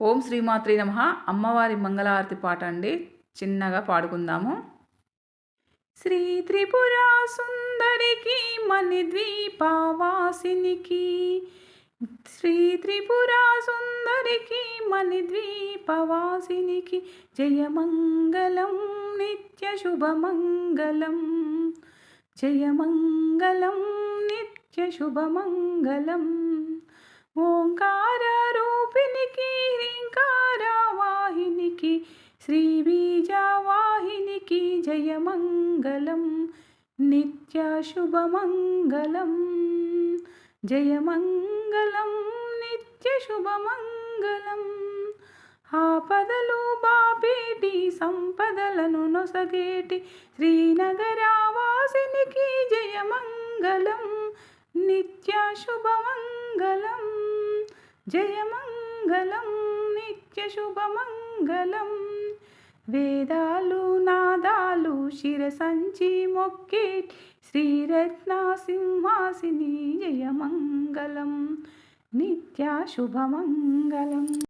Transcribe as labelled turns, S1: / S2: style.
S1: ఓం శ్రీమాత్రే నమః. అమ్మవారి మంగళహారతి పాట అండి. చిన్నగా పాడుకుందాము. శ్రీ త్రిపురా సుందరికి మణిద్వీపవాసినికి, శ్రీ త్రిపురా సుందరికి మణిద్వీపవాసినికి జయమంగళం నిత్య శుభమంగళం, జయమంగళం నిత్య శుభమంగళం. ఓంకార రూపినికి రీంకార వాహినికి శ్రీ బీజవాహినికి జయమంగళం నిత్య శుభమంగళం, జయమంగళం నిత్య శుభమంగళం. ఆపదలు బాపేటి సంపదలను నొసగేటి శ్రీనగరవాసినికి జయమంగళం నిత్య శుభమంగళం, జయమంగళం నిత్య శుభమంగళం. వేదాలు నాదాలు శిరసంచి మొక్కేటి శ్రీరత్న సింహాసిని జయమంగళం నిత్య శుభమంగళం.